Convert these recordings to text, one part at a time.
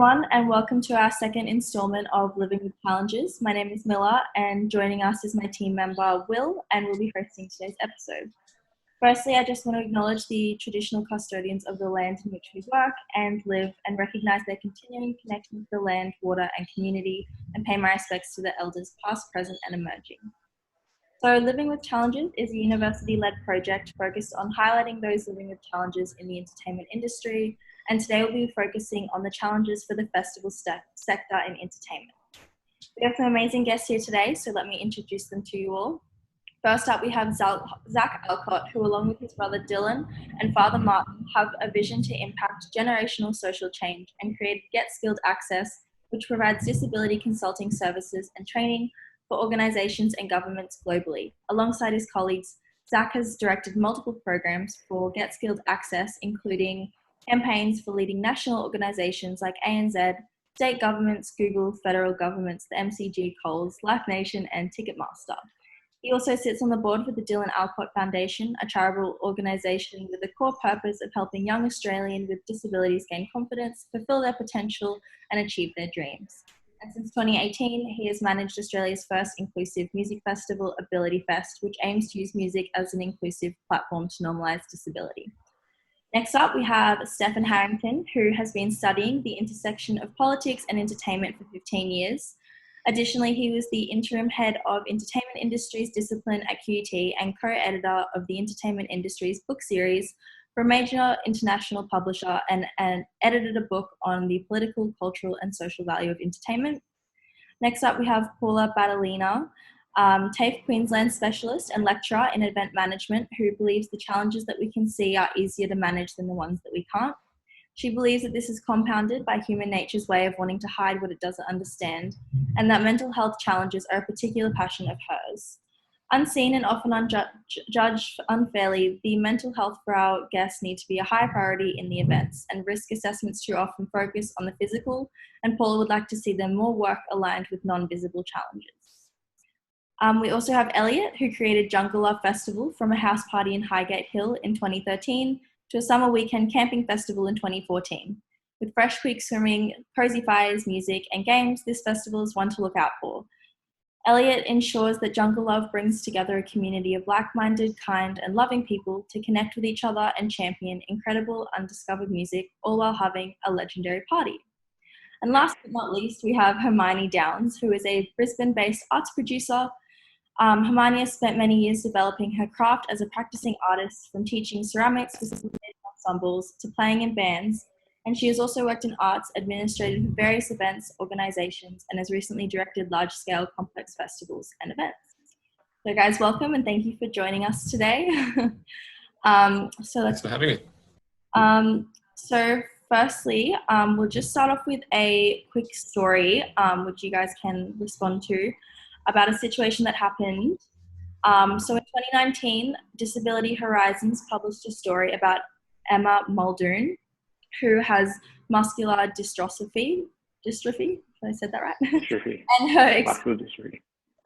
everyone, and welcome to our second installment of Living with Challenges. My name is Milla, and joining us is my team member, Will, and we'll be hosting today's episode. Firstly, I just want to acknowledge the traditional custodians of the land in which we work and live and recognise their continuing connection to the land, water, and community, and pay my respects to the elders past, present, and emerging. So Living with Challenges is a university-led project focused on highlighting those living with challenges in the entertainment industry, and today we'll be focusing on the challenges for the festival sector in entertainment. We have some amazing guests here today, so let me introduce them to you all. First up, we have Zach Alcott, who along with his brother Dylan and father Martin have a vision to impact generational social change and create Get Skilled Access, which provides disability consulting services and training for organisations and governments globally. Alongside his colleagues, Zach has directed multiple programs for Get Skilled Access, including campaigns for leading national organisations like ANZ, state governments, Google, federal governments, the MCG, Coles, Life Nation, and Ticketmaster. He also sits on the board for the Dylan Alcott Foundation, a charitable organisation with the core purpose of helping young Australians with disabilities gain confidence, fulfil their potential, and achieve their dreams. And since 2018, he has managed Australia's first inclusive music festival, Ability Fest, which aims to use music as an inclusive platform to normalise disability. Next up, we have Stephen Harrington, who has been studying the intersection of politics and entertainment for 15 years. Additionally, he was the interim head of Entertainment Industries Discipline at QUT and co-editor of the Entertainment Industries book series for a major international publisher and edited a book on the political, cultural and social value of entertainment. Next up, we have Paula Badalina, TAFE Queensland specialist and lecturer in event management, who believes the challenges that we can see are easier to manage than the ones that we can't. She believes that this is compounded by human nature's way of wanting to hide what it doesn't understand, and that mental health challenges are a particular passion of hers. Unseen and often judged unfairly, the mental health for our guests need to be a high priority in the events, and risk assessments too often focus on the physical, and Paula would like to see them more work aligned with non-visible challenges. We also have Elliot, who created Jungle Love Festival from a house party in Highgate Hill in 2013 to a summer weekend camping festival in 2014. With fresh creek swimming, cozy fires, music, and games, this festival is one to look out for. Elliot ensures that Jungle Love brings together a community of like-minded, kind, and loving people to connect with each other and champion incredible, undiscovered music, all while having a legendary party. And last but not least, we have Hermione Downs, who is a Brisbane-based arts producer. Hermione has spent many years developing her craft as a practicing artist, from teaching ceramics for ensembles to playing in bands, and she has also worked in arts, administrated various events, organisations, and has recently directed large-scale complex festivals and events. So guys, welcome and thank you for joining us today. Thanks for having me. So firstly, we'll just start off with a quick story, which you guys can respond to, about a situation that happened. So in 2019, Disability Horizons published a story about Emma Muldoon, who has muscular dystrophy. Dystrophy? I said that right? Dystrophy.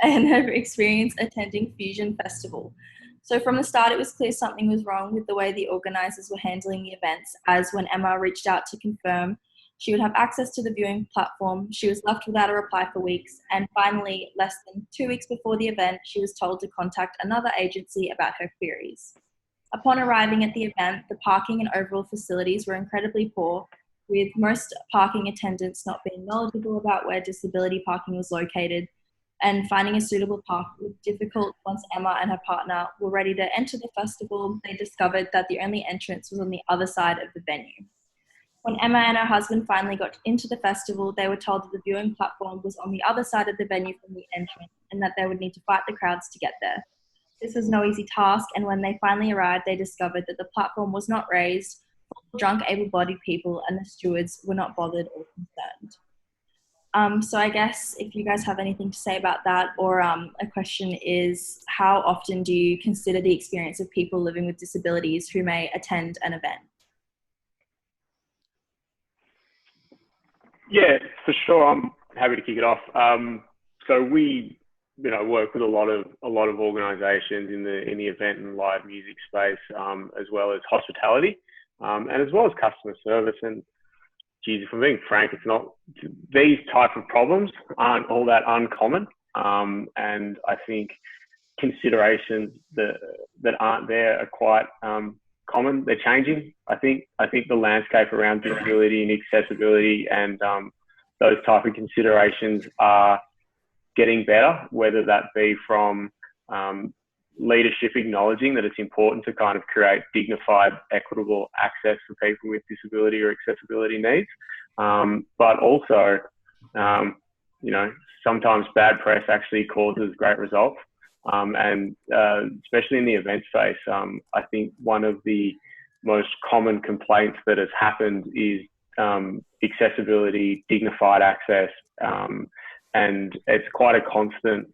and her experience attending Fusion Festival. So from the start, it was clear something was wrong with the way the organisers were handling the events, as when Emma reached out to confirm she would have access to the viewing platform, she was left without a reply for weeks, and finally, less than 2 weeks before the event, she was told to contact another agency about her queries. Upon arriving at the event, the parking and overall facilities were incredibly poor, with most parking attendants not being knowledgeable about where disability parking was located, and finding a suitable park was difficult. Once Emma and her partner were ready to enter the festival, they discovered that the only entrance was on the other side of the venue. When Emma and her husband finally got into the festival, they were told that the viewing platform was on the other side of the venue from the entrance and that they would need to fight the crowds to get there. This was no easy task, and when they finally arrived, they discovered that the platform was not raised, full of drunk, able-bodied people, and the stewards were not bothered or concerned. So I guess if you guys have anything to say about that, or a question is, how often do you consider the experience of people living with disabilities who may attend an event? Yeah, for sure. I'm happy to kick it off. So we, work with a lot of organisations in the event and live music space, as well as hospitality, and as well as customer service. And geez, if I'm being frank, it's not, these type of problems aren't all that uncommon. And I think considerations that aren't there are quite common. They're changing. I think the landscape around disability and accessibility and those type of considerations are getting better, whether that be from leadership acknowledging that it's important to kind of create dignified, equitable access for people with disability or accessibility needs, but also, sometimes bad press actually causes great results. And especially in the event space, I think one of the most common complaints that has happened is accessibility, dignified access, and it's quite a constant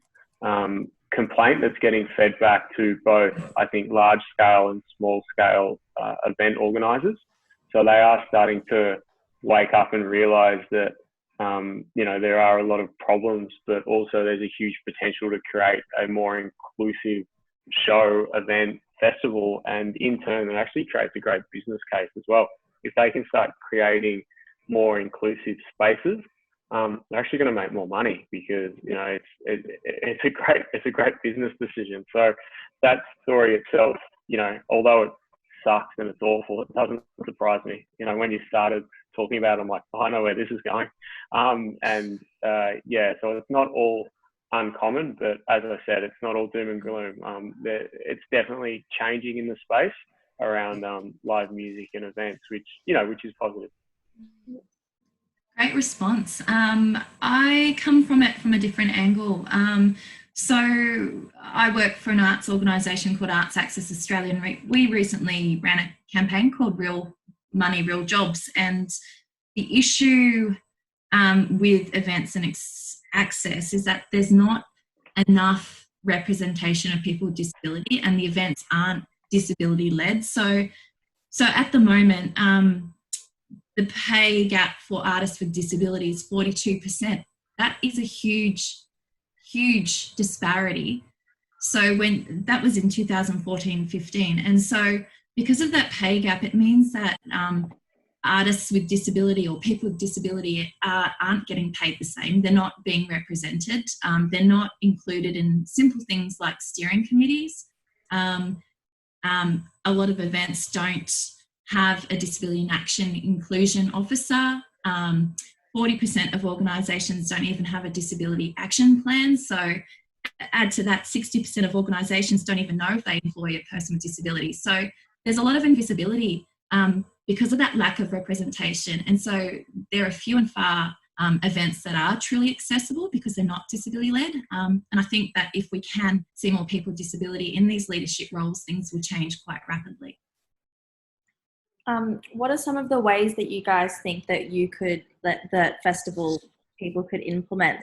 complaint that's getting fed back to both, I think, large scale and small scale event organisers. So they are starting to wake up and realise that there are a lot of problems, but also there's a huge potential to create a more inclusive show, event, festival, and in turn, it actually creates a great business case as well. If they can start creating more inclusive spaces, they're actually going to make more money because it's a great business decision. So that story itself, although it sucks and it's awful, it doesn't surprise me. When you started talking about it, I'm like, I know where this is going. So it's not all uncommon, but as I said, it's not all doom and gloom. It's definitely changing in the space around live music and events, which is positive. Great response. I come from it from a different angle. So I work for an arts organisation called Arts Access Australia, and we recently ran a campaign called Real Money, Real Jobs. And the issue with events and access is that there's not enough representation of people with disability, and the events aren't disability led. So at the moment, the pay gap for artists with disability is 42%. That is a huge disparity. So when that was in 2014-15. And so because of that pay gap, it means that artists with disability or people with disability aren't getting paid the same. They're not being represented. They're not included in simple things like steering committees. A lot of events don't have a disability in action inclusion officer. 40% of organisations don't even have a disability action plan. So add to that, 60% of organisations don't even know if they employ a person with disability. So there's a lot of invisibility because of that lack of representation. And so there are few and far events that are truly accessible because they're not disability led. And I think that if we can see more people with disability in these leadership roles, things will change quite rapidly. What are some of the ways that you guys think that festival people could implement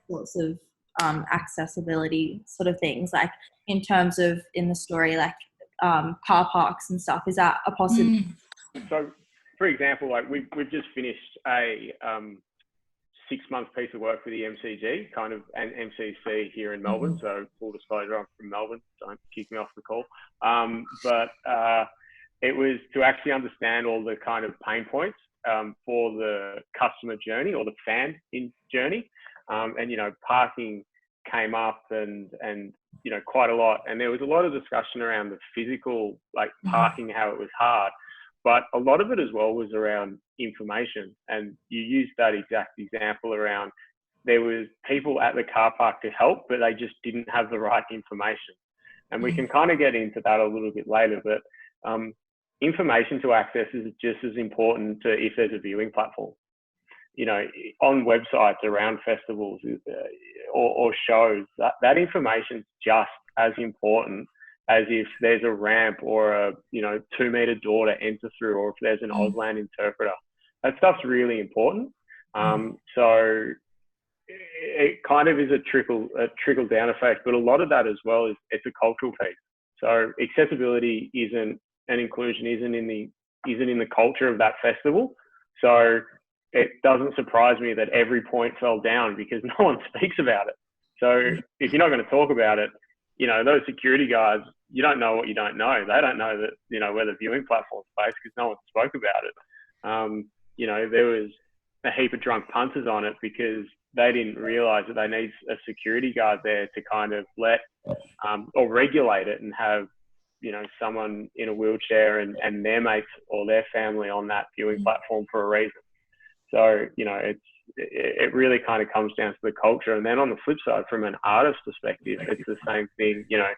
sorts of accessibility sort of things, like in terms of in the story, like car parks and stuff? Is that a possibility? So, for example, like we've just finished a 6-month piece of work for the MCG, kind of an MCC here in Melbourne. So full disclosure, I'm from Melbourne. Don't kick me off the call. But it was to actually understand all the kind of pain points for the customer journey or the fan in journey. And, parking came up and quite a lot. And there was a lot of discussion around the physical, like parking, how it was hard. But a lot of it as well was around information. And you used that exact example around there was people at the car park to help, but they just didn't have the right information. And we can kind of get into that a little bit later, but information to access is just as important to if there's a viewing platform. On websites around festivals or shows, that information's just as important as if there's a ramp or a 2-meter door to enter through, or if there's an Auslan interpreter. That stuff's really important. So it kind of is a trickle down effect, but a lot of that as well is it's a cultural piece. So accessibility and inclusion isn't in the culture of that festival. So it doesn't surprise me that every point fell down because no one speaks about it. So if you're not going to talk about it, those security guards, you don't know what you don't know. They don't know that, where the viewing platform's based because no one spoke about it. you know, there was a heap of drunk punters on it because they didn't realise that they need a security guard there to kind of let or regulate it and have, you know, someone in a wheelchair and their mates or their family on that viewing platform for a reason. So, you know, it really kind of comes down to the culture. And then on the flip side, from an artist perspective, it's the same thing. You know,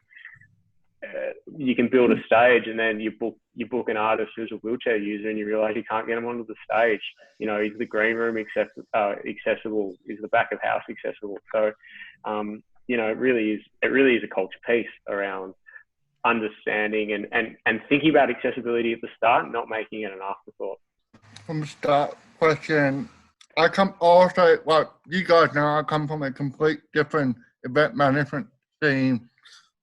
you can build a stage and then you book an artist who's a wheelchair user and you realize you can't get him onto the stage. You know, is the green room accessible? Is the back of house accessible? So, you know, it really is a culture piece around understanding and thinking about accessibility at the start, not making it an afterthought. From the start, question, I come also, well, you guys know I come from a complete different event management scene,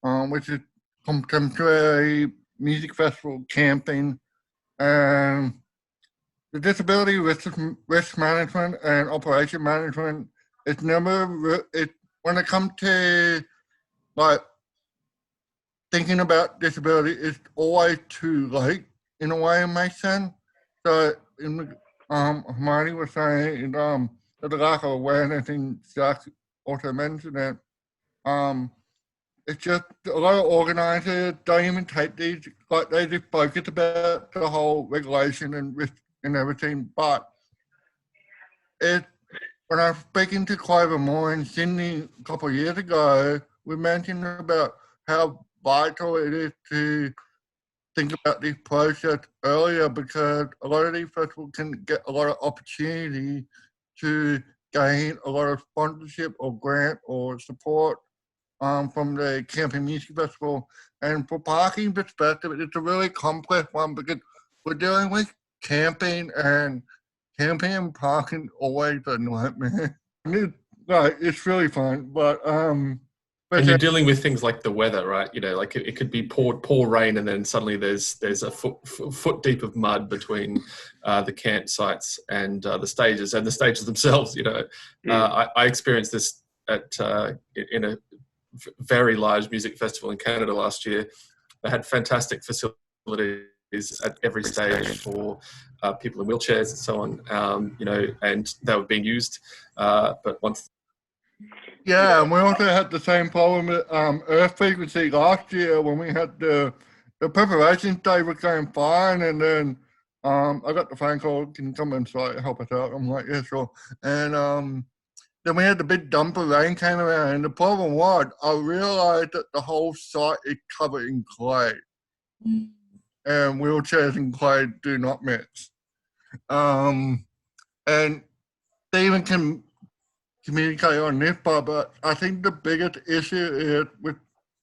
which is contemporary music festival camping, and the disability risk management and operation management is never, when it comes to like thinking about disability, it's always too late in a way, it makes sense. So Hermione was saying that the lack of awareness, and Jack also mentioned it, it's just a lot of organisers don't even take these, like they just focus about the whole regulation and risk and everything. But when I was speaking to Clover Moore in Sydney a couple of years ago, we mentioned about how vital it is to think about this process earlier, because a lot of these festivals can get a lot of opportunity to gain a lot of sponsorship or grant or support from the Camping Music Festival. And for parking perspective, it's a really complex one because we're dealing with camping and parking always a nightmare. It's really fun, but and you're dealing with things like the weather, right? You know, like it could be pour rain, and then suddenly there's a foot deep of mud between the campsites and the stages themselves. You know, I experienced this in a very large music festival in Canada last year. They had fantastic facilities at every stage for people in wheelchairs and so on. You know, and they were being used, but once. Yeah, and we also had the same problem with Earth Frequency last year when we had the preparation day was going fine, and then I got the phone call, can you come and help us out? I'm like, yeah, sure. And then we had the big dump of rain came around, and the problem was I realised that the whole site is covered in clay, and wheelchairs and clay do not mix. And they even can communicate on this part, but I think the biggest issue is with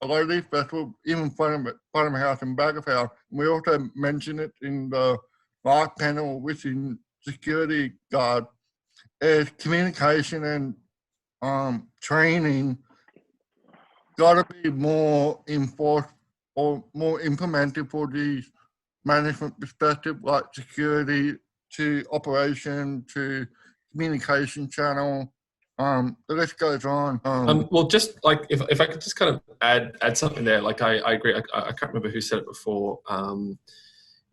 a lot of these festivals, even front of house and back of house. We also mentioned it in the last panel, which is security guard, is communication and training got to be more enforced or more implemented for these management perspective, like security to operation to communication channel. The list goes on. Well, just like if I could just kind of add something there, like I agree. I can't remember who said it before.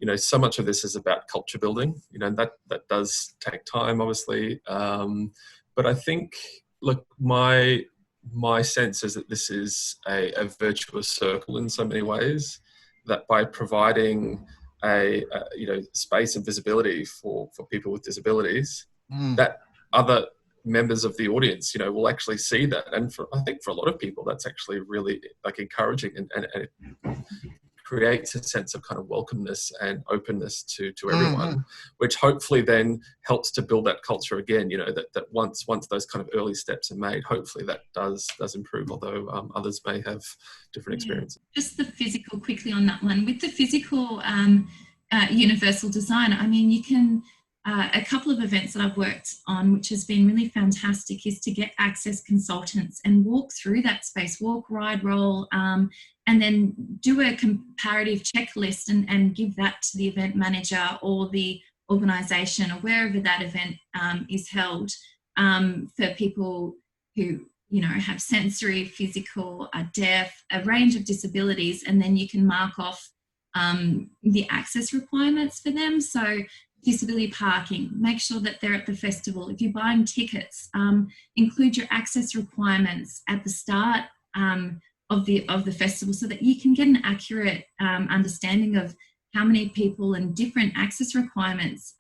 You know, so much of this is about culture building. You know, that does take time, obviously. But I think, look, my sense is that this is a virtuous circle in so many ways. That by providing a space and visibility for people with disabilities, that other members of the audience, you know, will actually see that. And I think for a lot of people, that's actually really like encouraging and it creates a sense of kind of welcomeness and openness to everyone, which hopefully then helps to build that culture again, you know, that once those kind of early steps are made, hopefully that does improve, although others may have different experiences. Just the physical, quickly on that one, with the physical universal design, I mean, you can, a couple of events that I've worked on, which has been really fantastic, is to get access consultants and walk through that space, walk, ride, roll, and then do a comparative checklist and give that to the event manager or the organisation or wherever that event is held, for people who, you know, have sensory, physical, are deaf, a range of disabilities, and then you can mark off the access requirements for them. So disability parking, make sure that they're at the festival. If you're buying tickets, include your access requirements at the start of the festival, so that you can get an accurate understanding of how many people and different access requirements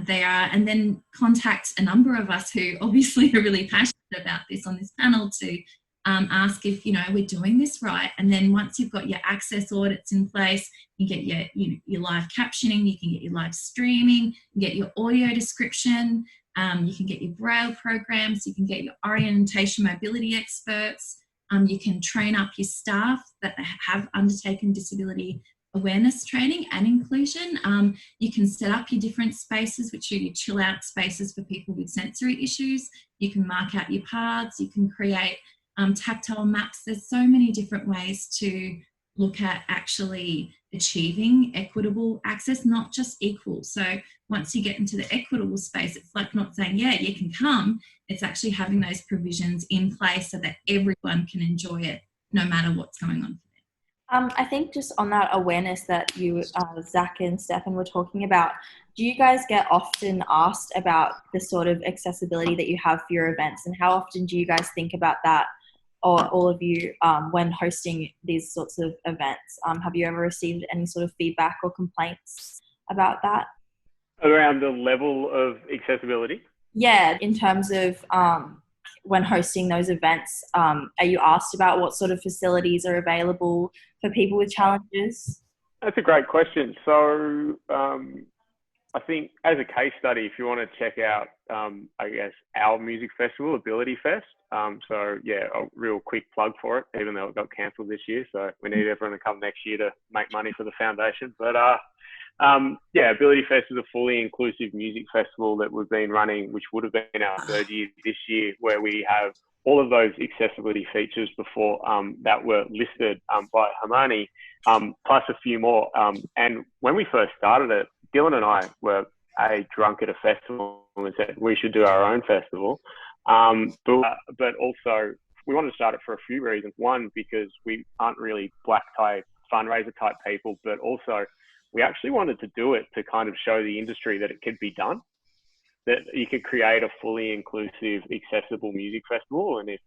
they are, and then contact a number of us who obviously are really passionate about this on this panel to ask if, we're doing this right. And then once you've got your access audits in place, you get your live captioning, you can get your live streaming, you get your audio description, you can get your braille programs, you can get your orientation mobility experts, you can train up your staff that have undertaken disability awareness training and inclusion. You can set up your different spaces, which are your chill out spaces for people with sensory issues. You can mark out your paths, you can create tactile maps. There's so many different ways to look at actually achieving equitable access, not just equal. So once you get into the equitable space, it's like not saying, yeah, you can come. It's actually having those provisions in place so that everyone can enjoy it, no matter what's going on. I think just on that awareness that you, Zach and Stefan were talking about, do you guys get often asked about the sort of accessibility that you have for your events, and how often do you guys think about that, or all of you, when hosting these sorts of events? Have you ever received any sort of feedback or complaints about that? Around the level of accessibility? Yeah, in terms of when hosting those events, are you asked about what sort of facilities are available for people with challenges? That's a great question. So I think as a case study, if you want to check out, I guess, our music festival, Ability Fest. So yeah, a real quick plug for it, even though it got cancelled this year. So we need everyone to come next year to make money for the foundation. But yeah, Ability Fest is a fully inclusive music festival that we've been running, which would have been our third year this year, where we have all of those accessibility features before that were listed by Hermione, plus a few more. And when we first started it, Dylan and I were drunk at a festival and said we should do our own festival. But also we wanted to start it for a few reasons. One, because we aren't really black tie fundraiser type people, but also we actually wanted to do it to kind of show the industry that it could be done, that you could create a fully inclusive, accessible music festival. And if,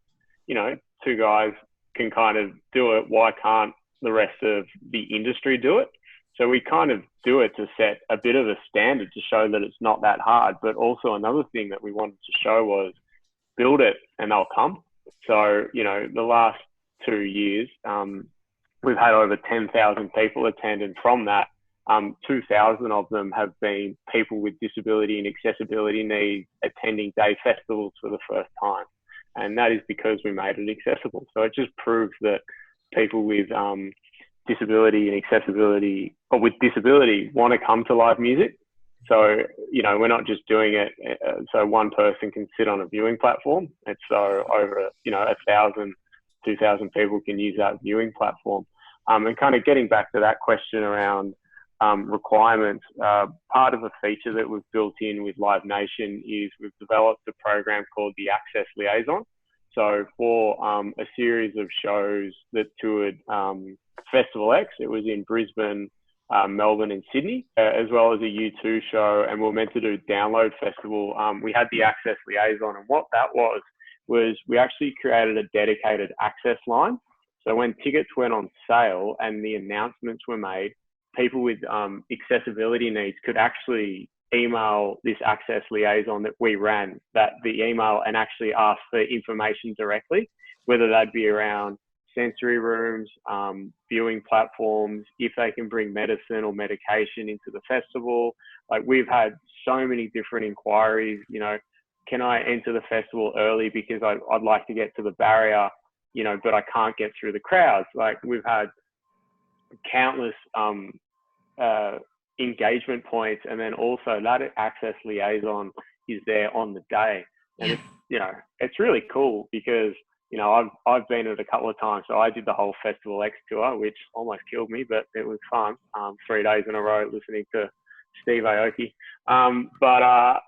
two guys can kind of do it, why can't the rest of the industry do it? So we kind of do it to set a bit of a standard to show that it's not that hard. But also another thing that we wanted to show was build it and they'll come. So, the last 2 years, we've had over 10,000 people attend, and from that, 2,000 of them have been people with disability and accessibility needs attending day festivals for the first time. And that is because we made it accessible. So it just proves that people with disability and accessibility, or with disability, want to come to live music. So, we're not just doing it so one person can sit on a viewing platform. It's so over, 1,000, 2,000 people can use that viewing platform. And kind of getting back to that question around requirements, part of a feature that we've built in with Live Nation is we've developed a program called the Access Liaison. So for a series of shows that toured Festival X, it was in Brisbane, Melbourne and Sydney, as well as a U2 show, and we were meant to do Download Festival. We had the Access Liaison, and what that was we actually created a dedicated access line. So when tickets went on sale and the announcements were made, people with accessibility needs could actually email this Access Liaison that we ran, that the email, and actually ask for information directly, whether that be around sensory rooms, viewing platforms, if they can bring medicine or medication into the festival. Like, we've had so many different inquiries, can I enter the festival early because I'd like to get to the barrier, but I can't get through the crowds. Like, we've had countless engagement points, and then also that Access Liaison is there on the day. And it's really cool because I've been it a couple of times. So I did the whole Festival X tour, which almost killed me, but it was fun. 3 days in a row listening to Steve Aoki. But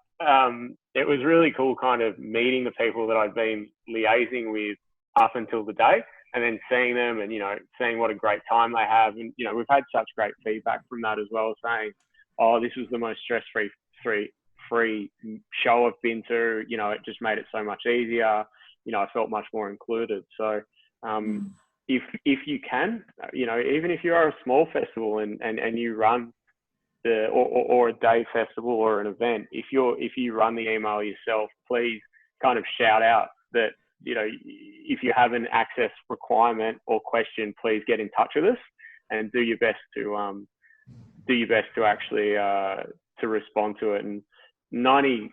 it was really cool kind of meeting the people that I've been liaising with up until the day, and then seeing them and, seeing what a great time they have. And, we've had such great feedback from that as well, saying, oh, this was the most free show I've been to. You know, it just made it so much easier. You know, I felt much more included. So if you can, you know, even if you are a small festival and you run or a day festival or an event, if you run the email yourself, please kind of shout out that, you know, if you have an access requirement or question, please get in touch with us and do your best to actually to respond to it. And 90%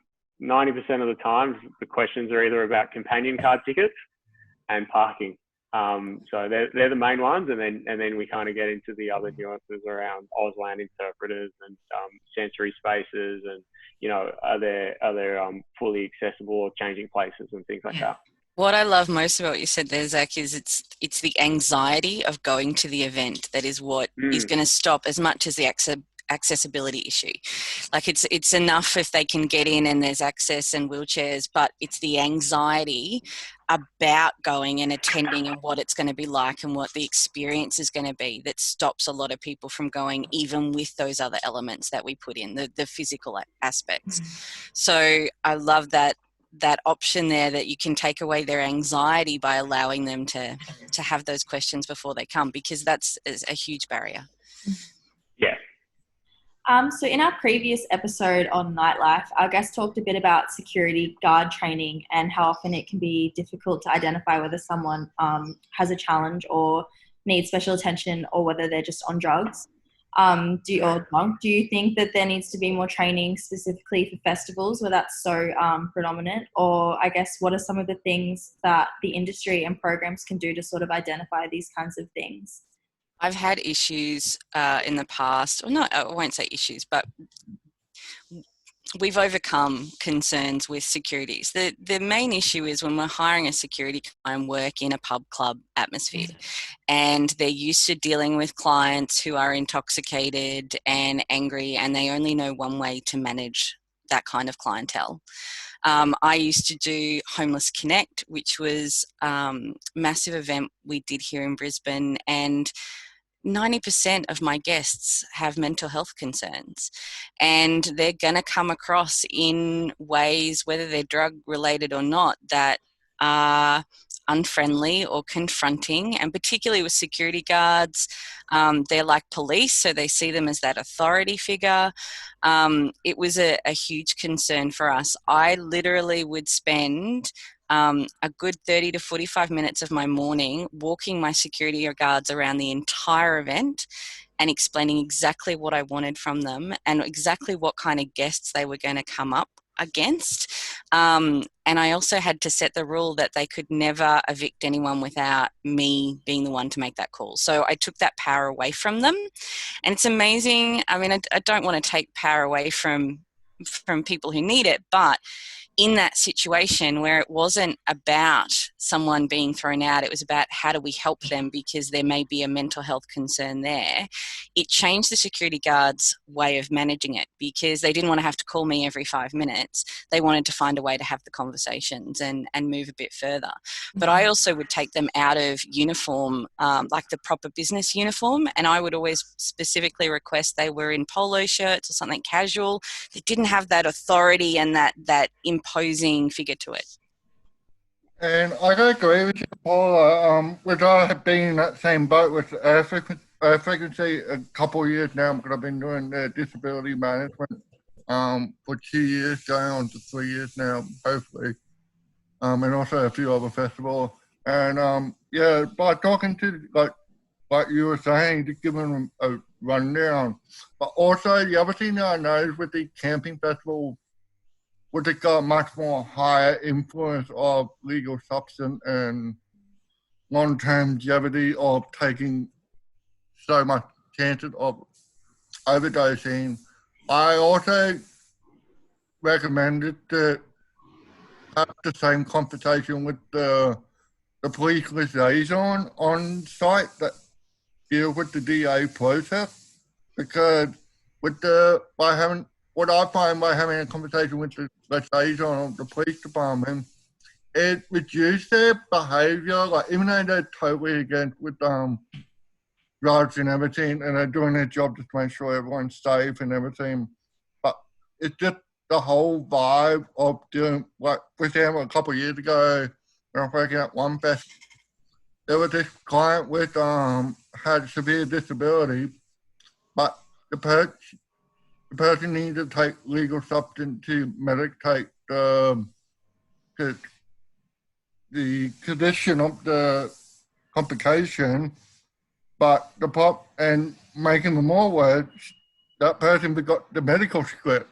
of the times the questions are either about companion card tickets and parking. So they're the main ones, and then we kind of get into the other nuances around Auslan interpreters and sensory spaces, and, you know, are there fully accessible or changing places and things like that. What I love most about what you said there, Zach, is it's the anxiety of going to the event that is what is going to stop as much as the accessibility issue. Like it's enough if they can get in and there's access and wheelchairs, but it's the anxiety about going and attending and what it's going to be like and what the experience is going to be that stops a lot of people from going, even with those other elements that we put in, the physical aspects. So I love that option there, that you can take away their anxiety by allowing them to have those questions before they come, because that's a huge barrier. Yeah. So in our previous episode on nightlife, our guest talked a bit about security guard training and how often it can be difficult to identify whether someone has a challenge or needs special attention, or whether they're just on drugs. Do you think that there needs to be more training specifically for festivals where that's so predominant? Or I guess, what are some of the things that the industry and programs can do to sort of identify these kinds of things? I've had issues in the past, or not, I won't say issues, but we've overcome concerns with securities. The main issue is when we're hiring a security and work in a pub club atmosphere, and they're used to dealing with clients who are intoxicated and angry, and they only know one way to manage that kind of clientele. I used to do Homeless Connect, which was a massive event we did here in Brisbane, and 90% of my guests have mental health concerns, and they're going to come across in ways, whether they're drug related or not, that are unfriendly or confronting. And particularly with security guards, they're like police, so they see them as that authority figure. It was a huge concern for us. I literally would spend a good 30 to 45 minutes of my morning walking my security guards around the entire event and explaining exactly what I wanted from them and exactly what kind of guests they were going to come up against. And I also had to set the rule that they could never evict anyone without me being the one to make that call. So I took that power away from them. And it's amazing. I mean, I don't want to take power away from people who need it, but in that situation where it wasn't about someone being thrown out, it was about how do we help them because there may be a mental health concern there. It changed the security guards' way of managing it because they didn't want to have to call me every 5 minutes. They wanted to find a way to have the conversations and move a bit further. But I also would take them out of uniform, like the proper business uniform, and I would always specifically request they were in polo shirts or something casual that didn't have that authority and that imposing figure to it. And I agree with you, Paula. Which I have been in that same boat with air frequency a couple of years now, because I've been doing disability management for 2 years, going on to 3 years now, hopefully, and also a few other festivals. And yeah, by talking to like you were saying, just giving them a rundown. But also the other thing that I noticed with the camping festival, which has got much more higher influence of legal substance and long-term longevity of taking so much chances of overdosing. I also recommended to have the same conversation with the police liaison on site that deal with the DA process, because what I find by having a conversation with the liaison of the police department, it reduced their behaviour. Like, even though they're totally against with drugs and everything, and they're doing their job just to make sure everyone's safe and everything. But it's just the whole vibe of doing, like, for example, a couple of years ago, when I was working at one fest, there was this client with had severe disability, but the person needed to take legal substance to medicate the condition of the complication, but and making them more words, that person forgot the medical script.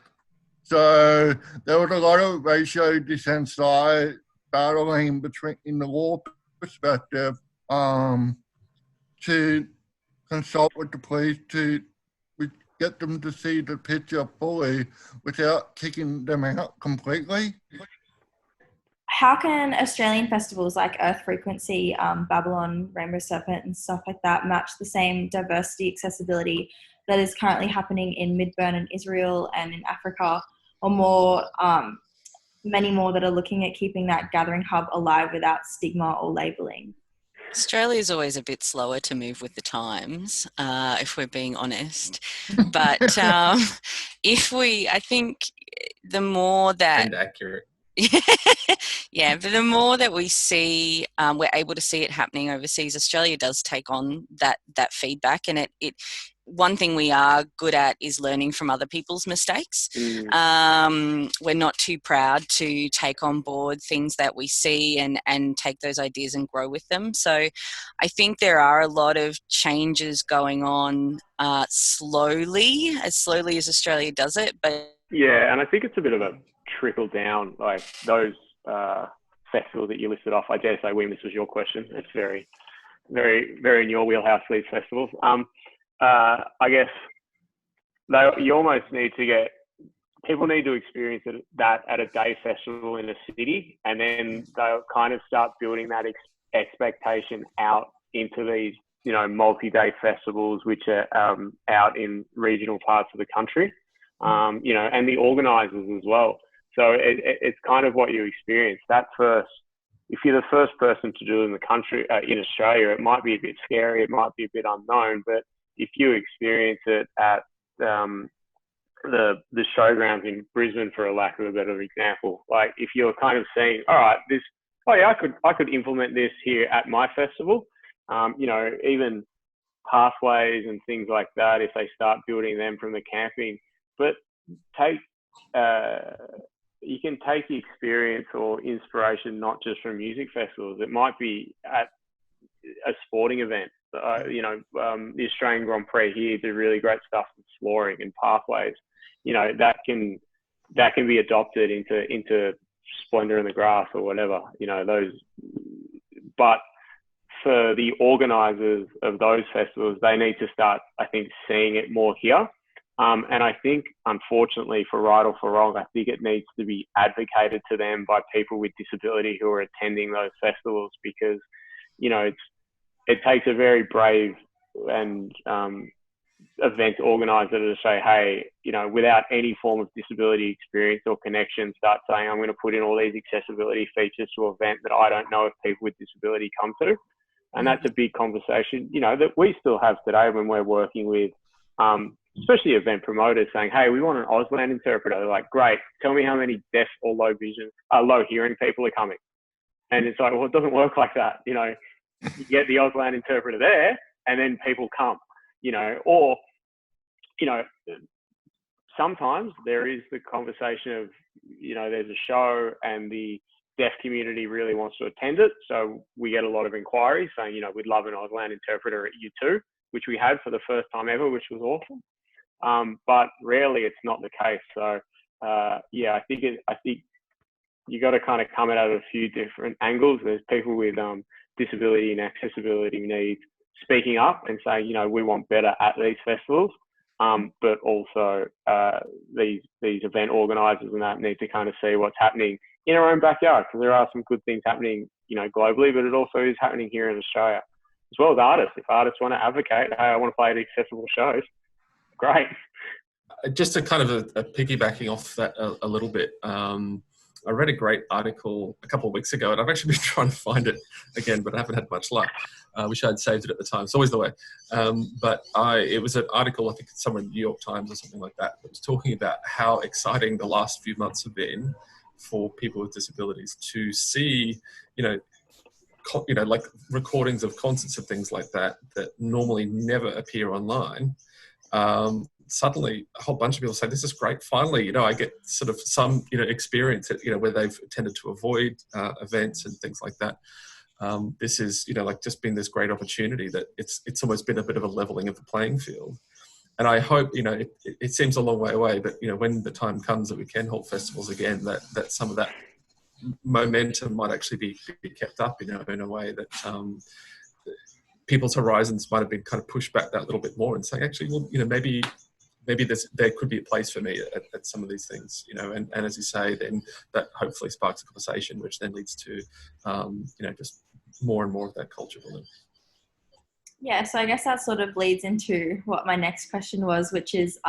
So there was a lot of ratio dissent side battling between in the law perspective to consult with the police to get them to see the picture fully without kicking them out completely. How can Australian festivals like Earth Frequency, Babylon, Rainbow Serpent, and stuff like that match the same diversity accessibility that is currently happening in Midburn and Israel and in Africa, or more, many more that are looking at keeping that gathering hub alive without stigma or labelling? Australia is always a bit slower to move with the times, if we're being honest. But I think the more that... And accurate. Yeah, but the more that we see, we're able to see it happening overseas. Australia does take on that feedback, and it one thing we are good at is learning from other people's mistakes. We're not too proud to take on board things that we see and take those ideas and grow with them. So I think there are a lot of changes going on slowly as Australia does it. But yeah, and I think it's a bit of a trickle down, like those festivals that you listed off. I dare say, William, this was your question. It's very, very, very in your wheelhouse, these festivals. I guess you almost need to get people need to experience that at a day festival in a city, and then they'll kind of start building that expectation out into these, multi-day festivals, which are out in regional parts of the country, and the organisers as well. So it's kind of what you experience. That first, if you're the first person to do it in the country, in Australia, it might be a bit scary, it might be a bit unknown, but if you experience it at the showgrounds in Brisbane, for a lack of a better example, like if you're kind of saying, all right, I could implement this here at my festival, even pathways and things like that, if they start building them from the camping, but you can take the experience or inspiration not just from music festivals. It might be at a sporting event. The Australian Grand Prix here do really great stuff with flooring and pathways. That can be adopted into Splendor in the Grass or whatever. But for the organisers of those festivals, they need to start, I think, seeing it more here. And I think, unfortunately, for right or for wrong, I think it needs to be advocated to them by people with disability who are attending those festivals, because, it takes a very brave and event organizer to say, hey, without any form of disability experience or connection, start saying, I'm going to put in all these accessibility features to an event that I don't know if people with disability come to. And that's a big conversation, that we still have today when we're working with, especially event promoters, saying, hey, we want an Auslan interpreter. They're like, great, tell me how many deaf or low hearing people are coming. And it's like, well, it doesn't work like that. You get the Auslan interpreter there and then people come, or, sometimes there is the conversation of, there's a show and the deaf community really wants to attend it. So we get a lot of inquiries saying, we'd love an Auslan interpreter at U2, which we had for the first time ever, which was awesome. But rarely it's not the case. So, I think you got to kind of come at it at a few different angles. There's people with disability and accessibility needs speaking up and saying, we want better at these festivals. But also these event organisers and that need to kind of see what's happening in our own backyard, because there are some good things happening, globally, but it also is happening here in Australia, as well as artists. If artists want to advocate, hey, I want to play at accessible shows, great. Just to kind of piggybacking off that a little bit, I read a great article a couple of weeks ago, and I've actually been trying to find it again, but I haven't had much luck. I wish I'd saved it at the time. It's always the way. It was an article, I think it's somewhere in the New York Times or something like that was talking about how exciting the last few months have been for people with disabilities to see, like recordings of concerts and things like that normally never appear online. Suddenly a whole bunch of people say, this is great. Finally, I get sort of some, experience it, where they've tended to avoid events and things like that. This is, like just been this great opportunity that it's almost been a bit of a leveling of the playing field. And I hope, it seems a long way away, but, when the time comes that we can hold festivals again, that some of that momentum might actually be kept up, in a way that people's horizons might have been kind of pushed back that little bit more and saying, actually, well, maybe there could be a place for me at some of these things, and as you say, then that hopefully sparks a conversation, which then leads to, just more and more of that culture building. Yeah, so I guess that sort of leads into what my next question was, which is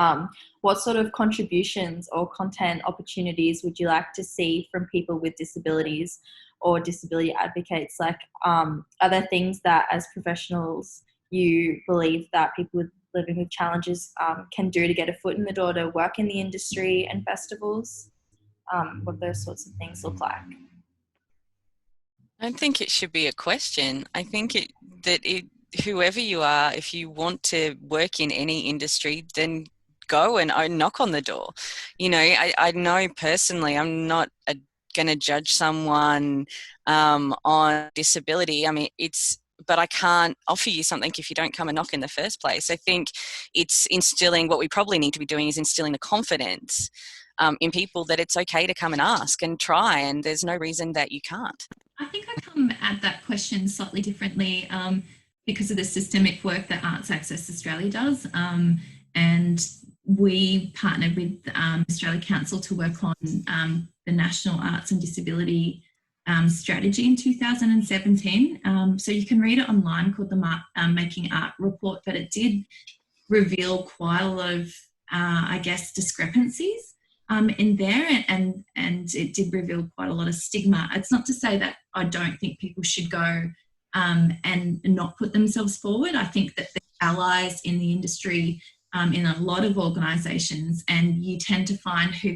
what sort of contributions or content opportunities would you like to see from people with disabilities or disability advocates? Like, are there things that as professionals you believe that people living with challenges can do to get a foot in the door to work in the industry and festivals? What those sorts of things look like? I don't think it should be a question. I think whoever you are, if you want to work in any industry, then go and knock on the door. I know personally, I'm not going to judge someone on disability. I mean, but I can't offer you something if you don't come and knock in the first place. I think it's instilling, what we probably need to be doing is instilling the confidence in people that it's okay to come and ask and try, and there's no reason that you can't. I think I come at that question slightly differently because of the systemic work that Arts Access Australia does. And we partnered with Australia Council to work on the National Arts and Disability strategy in 2017. So you can read it online, called the Making Art Report, but it did reveal quite a lot of, discrepancies in there, and it did reveal quite a lot of stigma. It's not to say that I don't think people should go and not put themselves forward. I think that they're allies in the industry in a lot of organisations, and you tend to find who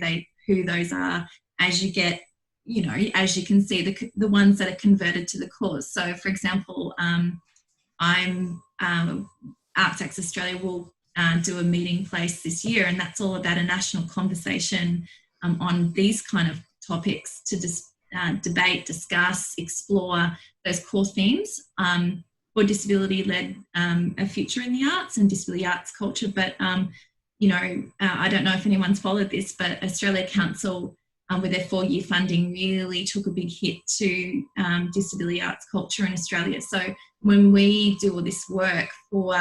those are as you get, as you can see, the ones that are converted to the cause. So, for example, Arts Access Australia will do a meeting place this year, and that's all about a national conversation on these kind of topics to debate, discuss, explore those core themes for disability-led a future in the arts and disability arts culture. But, I don't know if anyone's followed this, but Australia Council, with their 4-year funding, really took a big hit to disability arts culture in Australia. So when we do all this work for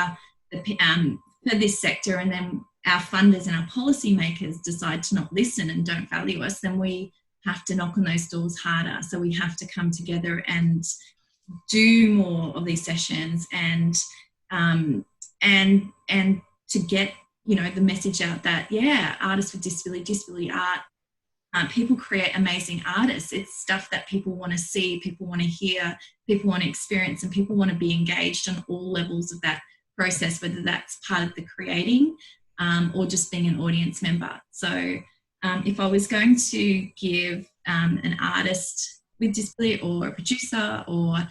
this sector, and then our funders and our policymakers decide to not listen and don't value us, then we have to knock on those doors harder. So we have to come together and do more of these sessions and to get, the message out that, artists with disability art, people create amazing artists. It's stuff that people want to see, people want to hear, people want to experience, and people want to be engaged on all levels of that process, whether that's part of the creating or just being an audience member. So if I was going to give an artist with disability or a producer or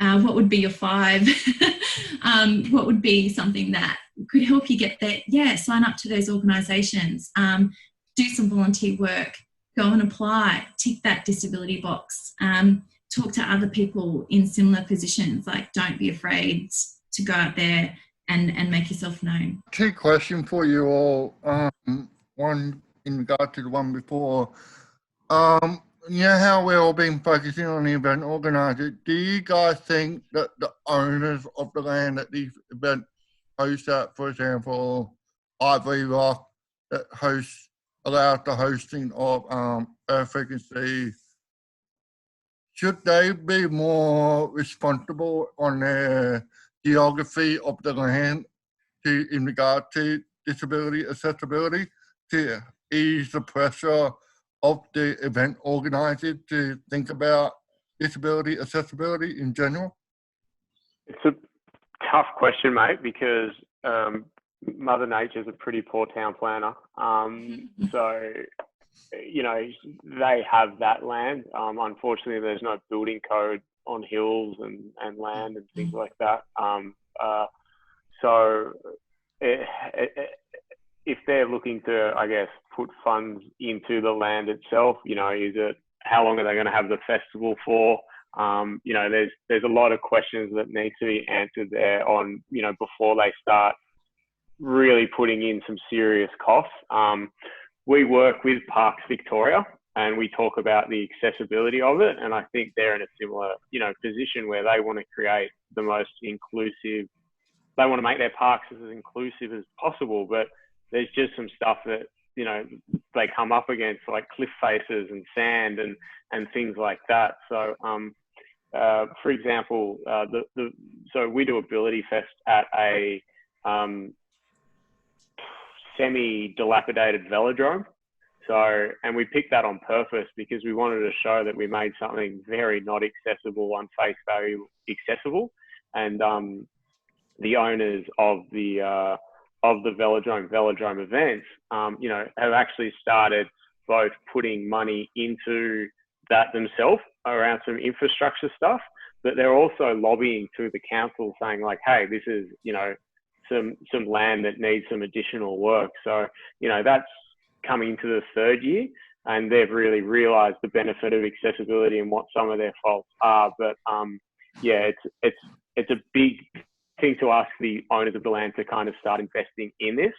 what would be your 5? What would be something that could help you get there? Sign up to those organisations, do some volunteer work, go and apply, tick that disability box, talk to other people in similar positions. Like, don't be afraid to go out there and make yourself known. 2 questions for you all. One in regard to the one before. How we've all been focusing on the event organisers. Do you guys think that the owners of the land that these events host at, for example, Ivory Rock, that allows the hosting of Earth Frequency, should they be more responsible on their geography of the land in regard to disability accessibility, to ease the pressure of the event organizer to think about disability accessibility in general? It's a tough question, mate, because Mother Nature's a pretty poor town planner. So, you know, they have that land. Unfortunately, there's no building code on hills and land and things like that. So if they're looking to, I guess, put funds into the land itself, you know, how long are they going to have the festival for? You know, there's a lot of questions that need to be answered there on, you know, before they start really putting in some serious costs. We work with Parks Victoria and we talk about the accessibility of it. And I think they're in a similar, you know, position where they want to create the most inclusive, they want to make their parks as inclusive as possible, but there's just some stuff that, you know, they come up against, like cliff faces and sand and things like that. So, for example, so we do Ability Fest at a semi-dilapidated velodrome. So, and we picked that on purpose because we wanted to show that we made something very not accessible on face value accessible. And the owners of the velodrome events, you know, have actually started both putting money into that themselves around some infrastructure stuff, but they're also lobbying to the council saying like, hey, this is, you know, some land that needs some additional work. So, you know, that's coming into the third year and they've really realized the benefit of accessibility and what some of their faults are. But yeah, it's a big thing to ask the owners of the land to kind of start investing in this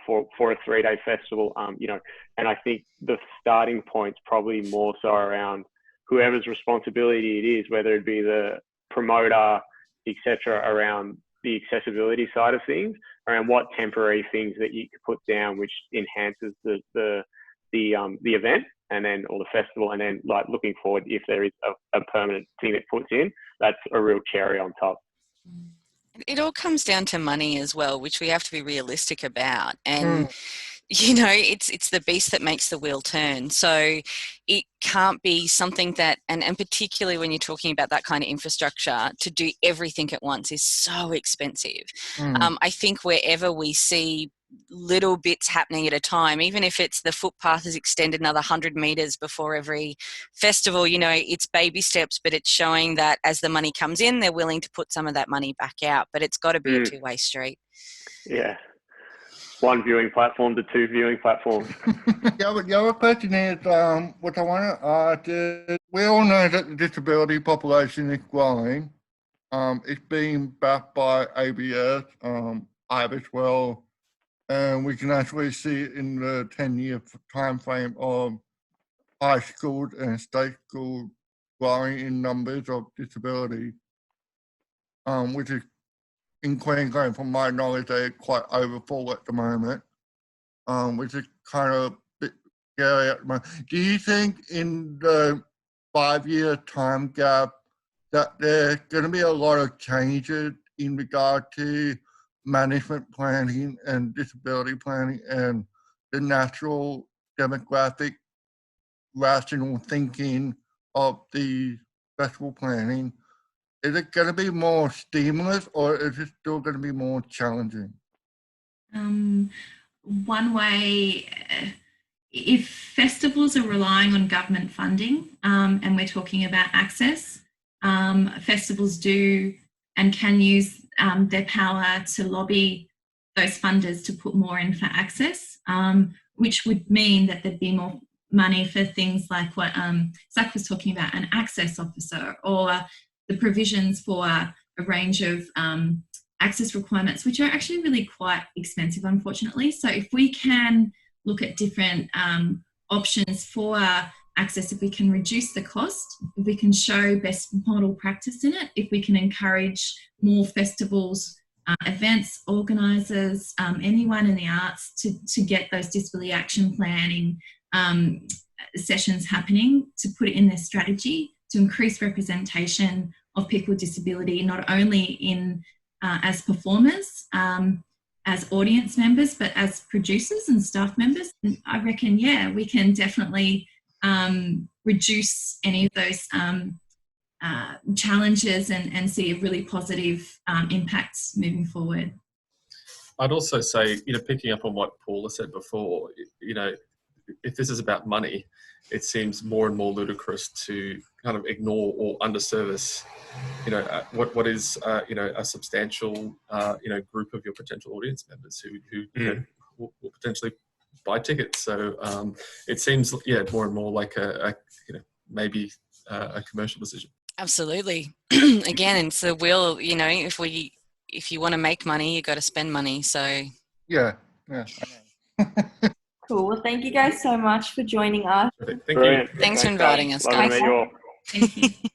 for a 3-day festival, you know, and I think the starting point's probably more so around whoever's responsibility it is, whether it be the promoter, etc., around the accessibility side of things, around what temporary things that you could put down which enhances the event and then, or the festival, and then like looking forward, if there is a permanent thing that puts in, that's a real cherry on top. It all comes down to money as well, which we have to be realistic about. And you know, it's the beast that makes the wheel turn. So it can't be something that, and particularly when you're talking about that kind of infrastructure, to do everything at once is so expensive. I think wherever we see little bits happening at a time, even if it's the footpath is extended another 100 meters before every festival, you know, it's baby steps, but it's showing that as the money comes in, they're willing to put some of that money back out, but it's got to be a two-way street. Yeah. 1 viewing platform to 2 viewing platforms. The other question is, what I want to ask is, we all know that the disability population is growing. It's being backed by ABS, IBIS well, and we can actually see it in the 10-year time frame of high schools and state schools growing in numbers of disability, which is in Queensland, from my knowledge, they're quite overfull at the moment, which is kind of a bit scary at the moment. Do you think in the 5-year time gap that there's going to be a lot of changes in regard to management planning and disability planning and the natural demographic rational thinking of the festival planning? Is it going to be more seamless or is it still going to be more challenging? One way, if festivals are relying on government funding, and we're talking about access, festivals do and can use their power to lobby those funders to put more in for access, which would mean that there'd be more money for things like what Zach was talking about, an access officer, or the provisions for a range of access requirements, which are actually really quite expensive, unfortunately. So if we can look at different options for access, if we can reduce the cost, if we can show best model practice in it, if we can encourage more festivals, events organisers, anyone in the arts to get those disability action planning sessions happening, to put it in their strategy, to increase representation of people with disability, not only in as performers, as audience members, but as producers and staff members. And I reckon, yeah, we can definitely reduce any of those challenges and see a really positive impacts moving forward. I'd also say, picking up on what Paula said before, if this is about money, it seems more and more ludicrous to kind of ignore or underservice, what is, a substantial, group of your potential audience members who will potentially buy tickets. So it seems, more and more like maybe a commercial decision. Absolutely. Again, it's the will, if you want to make money, you got to spend money. So Yeah. Cool. Well, thank you guys so much for joining us. Thank you. Brilliant. Thanks for inviting us, Lovely to guys. meet you all. Thank you.